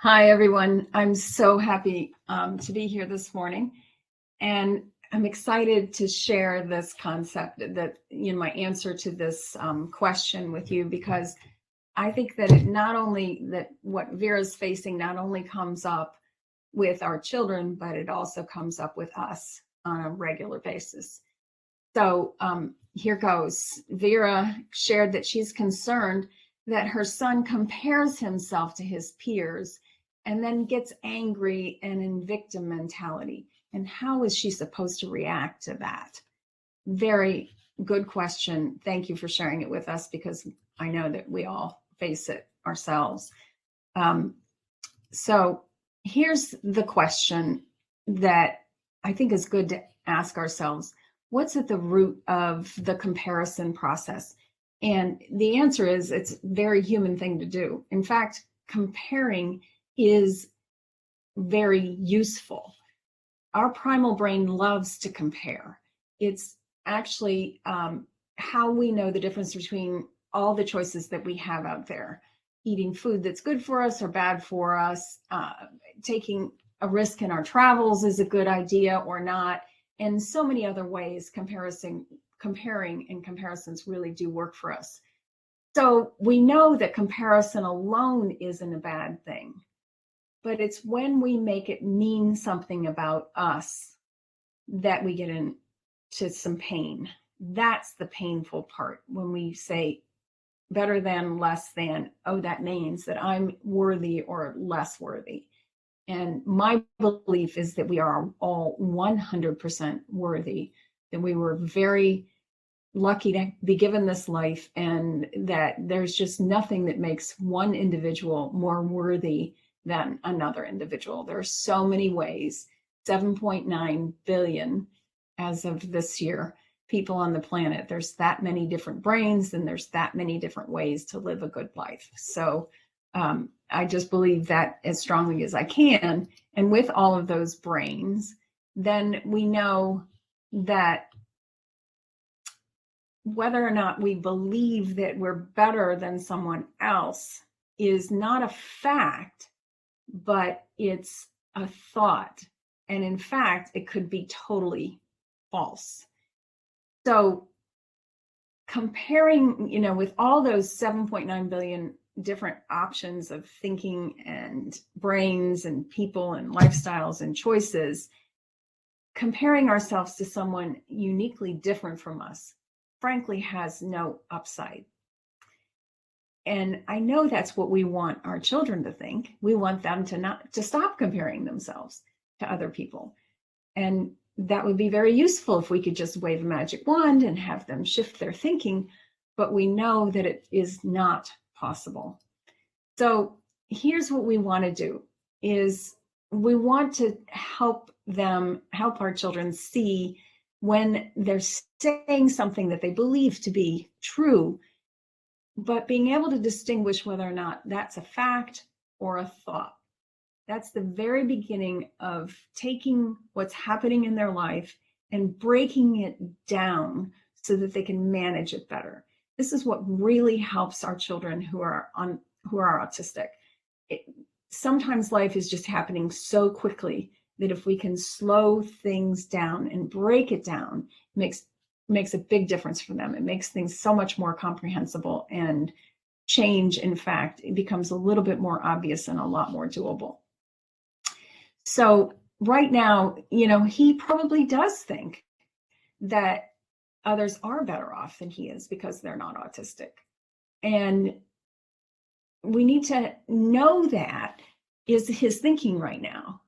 Hi, everyone. I'm so happy to be here this morning. And I'm excited to share this concept that, my answer to this question with you, because I think that that what Vera's facing not only comes up with our children, but it also comes up with us on a regular basis. So here goes. Vera shared that she's concerned that her son compares himself to his peers and then gets angry and in victim mentality. And how is she supposed to react to that? Very good question. Thank you for sharing it with us, because I know that we all face it ourselves. So here's the question that I think is good to ask ourselves. What's at the root of the comparison process? And the answer is it's a very human thing to do. In fact, comparing is very useful. Our primal brain loves to compare. It's actually how we know the difference between all the choices that we have out there. Eating food that's good for us or bad for us, taking a risk in our travels is a good idea or not, and so many other ways comparing and comparisons really do work for us. So we know that comparison alone isn't a bad thing, but it's when we make it mean something about us that we get into some pain. That's the painful part, when we say better than, less than. Oh, that means that I'm worthy or less worthy. And my belief is that we are all 100% worthy, that we were very lucky to be given this life, and that there's just nothing that makes one individual more worthy than another individual. There are so many ways, 7.9 billion as of this year, people on the planet. There's that many different brains, and there's that many different ways to live a good life. So I just believe that as strongly as I can. And with all of those brains, then we know that whether or not we believe that we're better than someone else is not a fact, but it's a thought. And in fact, it could be totally false. So comparing, with all those 7.9 billion different options of thinking and brains and people and lifestyles and choices, comparing ourselves to someone uniquely different from us, frankly, has no upside. And I know that's what we want our children to think. We want them to stop comparing themselves to other people. And that would be very useful if we could just wave a magic wand and have them shift their thinking, but we know that it is not possible. So here's what we want to do, is we want to help our children see when they're saying something that they believe to be true, but being able to distinguish whether or not that's a fact or a thought. That's the very beginning of taking what's happening in their life and breaking it down so that they can manage it better. This is what really helps our children who are autistic. Sometimes life is just happening so quickly that if we can slow things down and break it down, it makes a big difference for them. It makes things so much more comprehensible, and change, in fact, it becomes a little bit more obvious and a lot more doable. So right now, he probably does think that others are better off than he is because they're not autistic. And we need to know that is his thinking right now.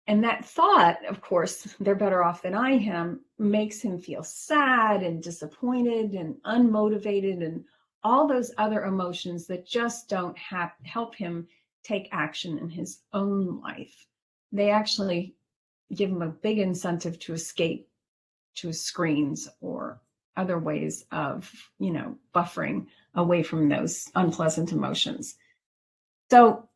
And that thought, of course, they're better off than I am, makes him feel sad and disappointed and unmotivated and all those other emotions that just don't help him take action in his own life. They actually give him a big incentive to escape to screens or other ways of, buffering away from those unpleasant emotions. So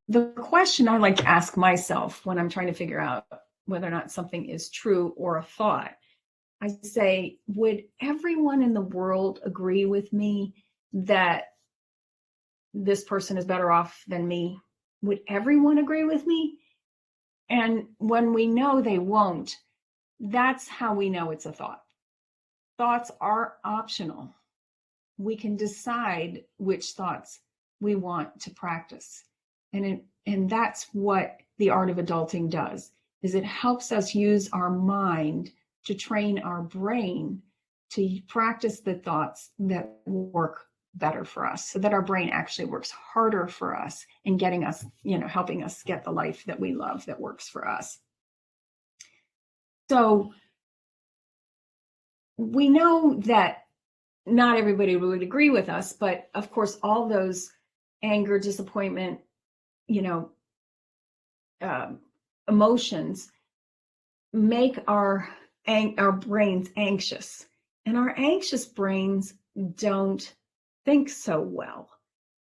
the question I like to ask myself when I'm trying to figure out whether or not something is true or a thought, I say, would everyone in the world agree with me that this person is better off than me? would everyone agree with me? And when we know they won't, that's how we know it's a thought. Thoughts are optional. We can decide which thoughts we want to practice. And that's what the art of adulting does, is it helps us use our mind to train our brain to practice the thoughts that work better for us, so that our brain actually works harder for us in getting us, helping us get the life that we love, that works for us. So we know that not everybody would agree with us, but of course, all those anger, disappointment, emotions make our brains anxious, and our anxious brains don't think so well.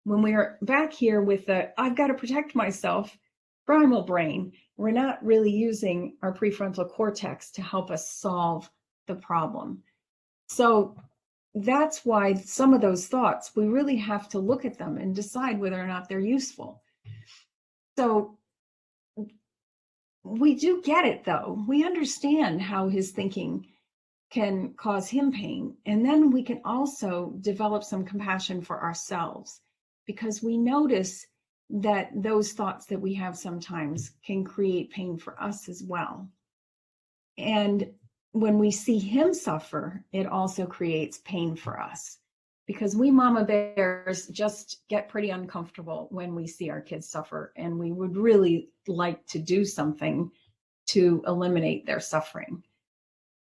When we're back here with the I've got to protect myself primal brain, we're not really using our prefrontal cortex to help us solve the problem. So that's why some of those thoughts, we really have to look at them and decide whether or not they're useful. So we do get it, though. We understand how his thinking can cause him pain. And then we can also develop some compassion for ourselves, because we notice that those thoughts that we have sometimes can create pain for us as well. And when we see him suffer, it also creates pain for us, because we mama bears just get pretty uncomfortable when we see our kids suffer, and we would really like to do something to eliminate their suffering.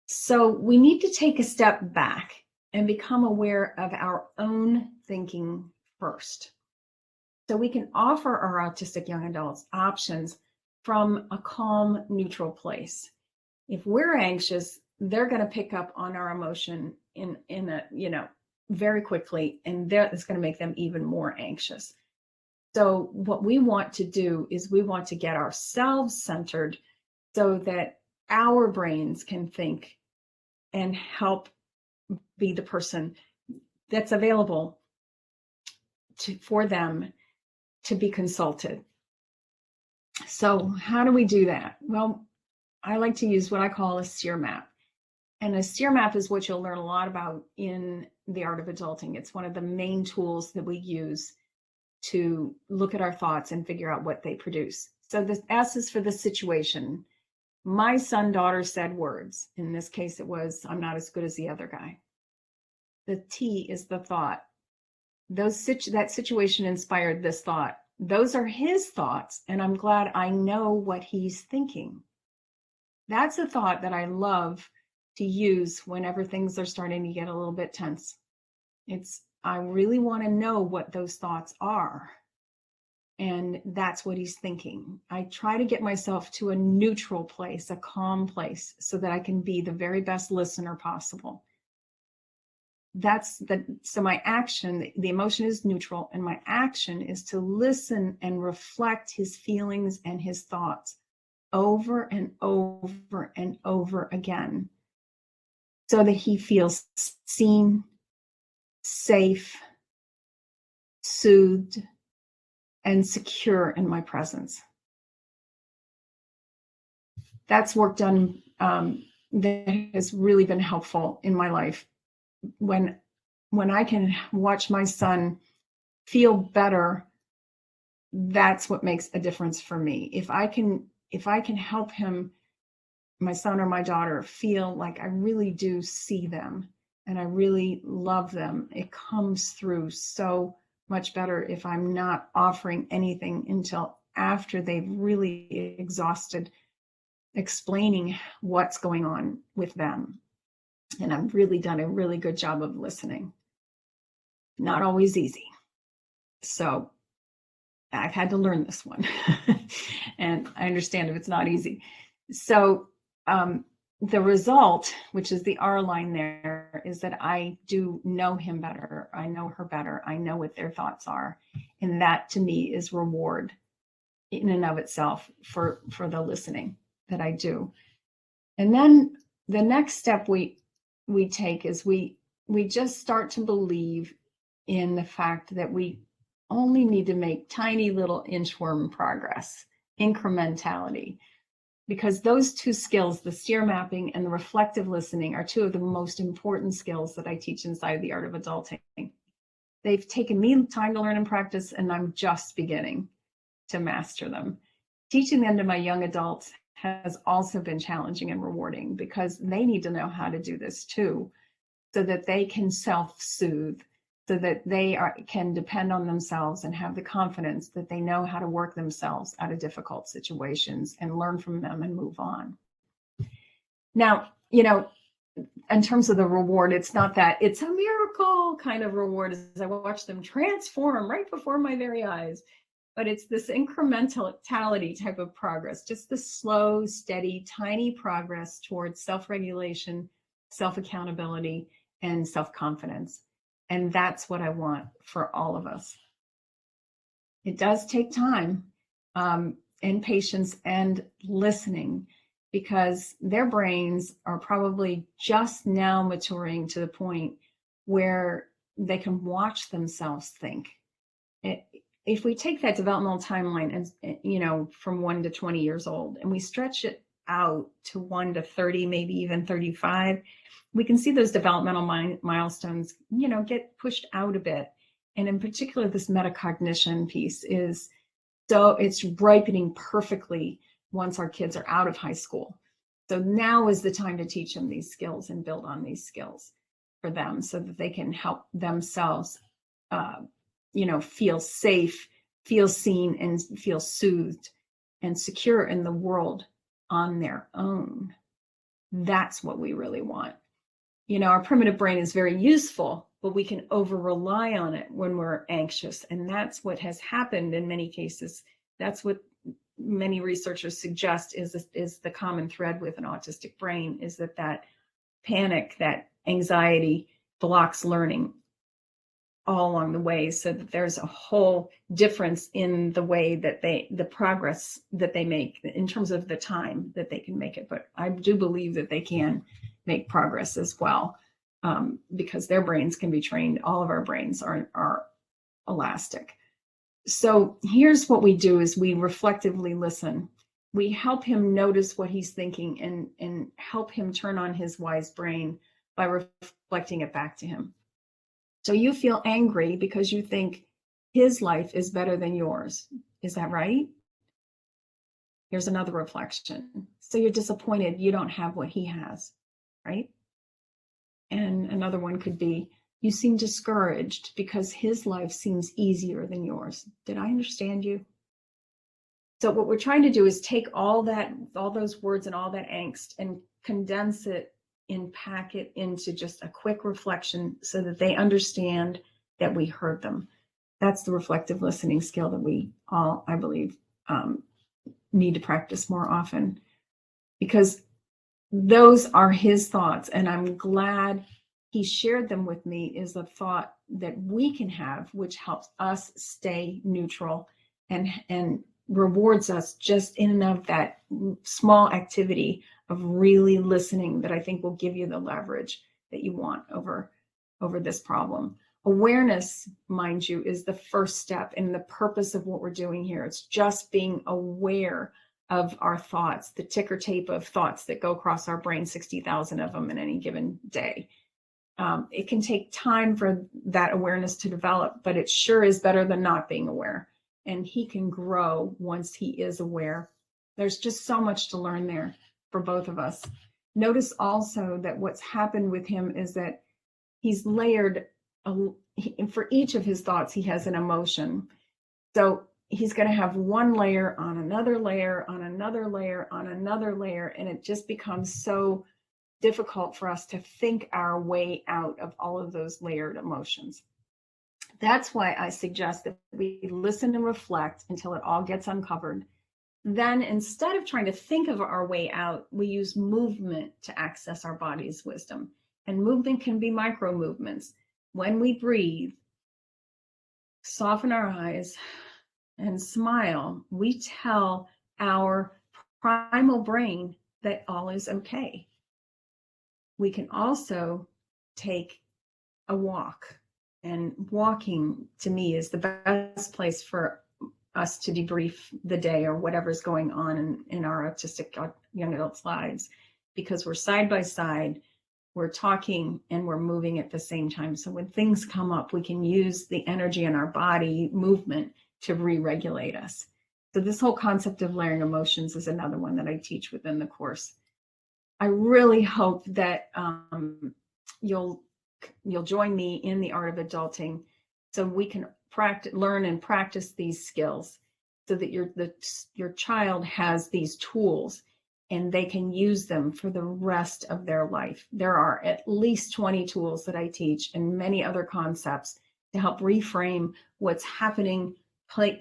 So we need to take a step back and become aware of our own thinking first, so we can offer our autistic young adults options from a calm, neutral place. If we're anxious, they're going to pick up on our emotion in a very quickly, and that's going to make them even more anxious. So what we want to do is we want to get ourselves centered so that our brains can think and help be the person that's available for them to be consulted. So how do we do that? Well, I like to use what I call a Sear Map. And a Sear Map is what you'll learn a lot about in the art of adulting. It's one of the main tools that we use to look at our thoughts and figure out what they produce. So the S is for the situation. My son, daughter said words. In this case, it was, I'm not as good as the other guy. The T is the thought. That situation inspired this thought. Those are his thoughts, and I'm glad I know what he's thinking. That's a thought that I love to use whenever things are starting to get a little bit tense. I really want to know what those thoughts are. And that's what he's thinking. I try to get myself to a neutral place, a calm place, so that I can be the very best listener possible. So my action, the emotion is neutral, and my action is to listen and reflect his feelings and his thoughts over and over and over again, so that he feels seen, safe, soothed, and secure in my presence. That's work done that has really been helpful in my life. When I can watch my son feel better, that's what makes a difference for me. If I can help him, my son or my daughter, feel like I really do see them and I really love them, it comes through so much better if I'm not offering anything until after they've really exhausted explaining what's going on with them. And I've really done a really good job of listening. Not always easy. So I've had to learn this one. And I understand if it's not easy. So the result, which is the R line there, is that I do know him better. I know her better. I know what their thoughts are. And that to me is reward in and of itself for the listening that I do. And then the next step we take is we just start to believe in the fact that we only need to make tiny little inchworm progress, incrementality, because those two skills, the Sear mapping and the reflective listening, are two of the most important skills that I teach inside the Art of Adulting. They've taken me time to learn and practice, and I'm just beginning to master them. Teaching them to my young adults has also been challenging and rewarding, because they need to know how to do this too, so that they can self-soothe, so that they can depend on themselves and have the confidence that they know how to work themselves out of difficult situations and learn from them and move on. Now, in terms of the reward, it's not that it's a miracle kind of reward as I watch them transform right before my very eyes, but it's this incrementality type of progress, just the slow, steady, tiny progress towards self-regulation, self-accountability, and self-confidence. And that's what I want for all of us. It does take time and patience and listening, because their brains are probably just now maturing to the point where they can watch themselves think. If we take that developmental timeline and, from 1 to 20 years old, and we stretch it out to 1 to 30, maybe even 35, we can see those developmental milestones, get pushed out a bit. And in particular, this metacognition piece it's ripening perfectly once our kids are out of high school. So now is the time to teach them these skills and build on these skills for them, so that they can help themselves, feel safe, feel seen, and feel soothed and secure in the world on their own. That's what we really want. Our primitive brain is very useful, but we can over-rely on it when we're anxious. And that's what has happened in many cases. That's what many researchers suggest is the common thread with an autistic brain, is that panic, that anxiety blocks learning all along the way, so that there's a whole difference in the way that the progress that they make in terms of the time that they can make it. But I do believe that they can make progress as well, because their brains can be trained. All of our brains are elastic. So here's what we do is we reflectively listen. We help him notice what he's thinking and help him turn on his wise brain by reflecting it back to him. So you feel angry because you think his life is better than yours. Is that right? Here's another reflection. So you're disappointed you don't have what he has, right? And another one could be, you seem discouraged because his life seems easier than yours. Did I understand you? So what we're trying to do is take all those words and all that angst and condense it and pack it into just a quick reflection, so that they understand that we heard them. That's the reflective listening skill that we all, I believe, need to practice more often, because those are his thoughts. And I'm glad he shared them with me, is a thought that we can have, which helps us stay neutral and rewards us just in and of that small activity of really listening, that I think will give you the leverage that you want over this problem. Awareness, mind you, is the first step in the purpose of what we're doing here. It's just being aware of our thoughts, the ticker tape of thoughts that go across our brain, 60,000 of them in any given day. It can take time for that awareness to develop, but it sure is better than not being aware. And he can grow once he is aware. There's just so much to learn there for both of us. Notice also that what's happened with him is that he's layered, for each of his thoughts, he has an emotion. So he's going to have one layer on another layer on another layer on another layer, and it just becomes so difficult for us to think our way out of all of those layered emotions. That's why I suggest that we listen and reflect until it all gets uncovered. Then, instead of trying to think of our way out, we use movement to access our body's wisdom. And movement can be micro movements. When we breathe, soften our eyes, and smile, we tell our primal brain that all is okay. We can also take a walk And walking, to me, is the best place for us to debrief the day or whatever's going on in our autistic young adults' lives, because we're side by side, we're talking and we're moving at the same time. So when things come up, we can use the energy in our body movement to re-regulate us. So this whole concept of layering emotions is another one that I teach within the course. I really hope that you'll join me in the art of adulting, so we can learn and practice these skills, so that your child has these tools and they can use them for the rest of their life. There are at least 20 tools that I teach and many other concepts to help reframe what's happening,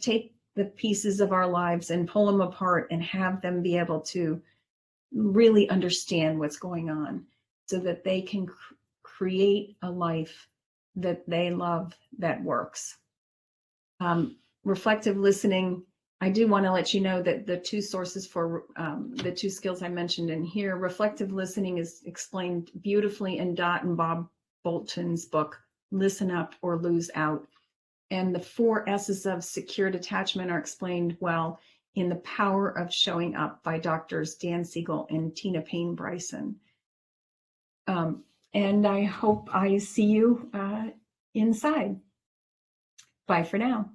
take the pieces of our lives and pull them apart and have them be able to really understand what's going on, so that they can create a life that they love, that works. Reflective listening, I do want to let you know that the two sources for the two skills I mentioned in here, reflective listening is explained beautifully in Dot and Bob Bolton's book, Listen Up or Lose Out. And the 4 S's of secure attachment are explained well in The Power of Showing Up by Doctors Dan Siegel and Tina Payne Bryson. And I hope I see you inside. Bye for now.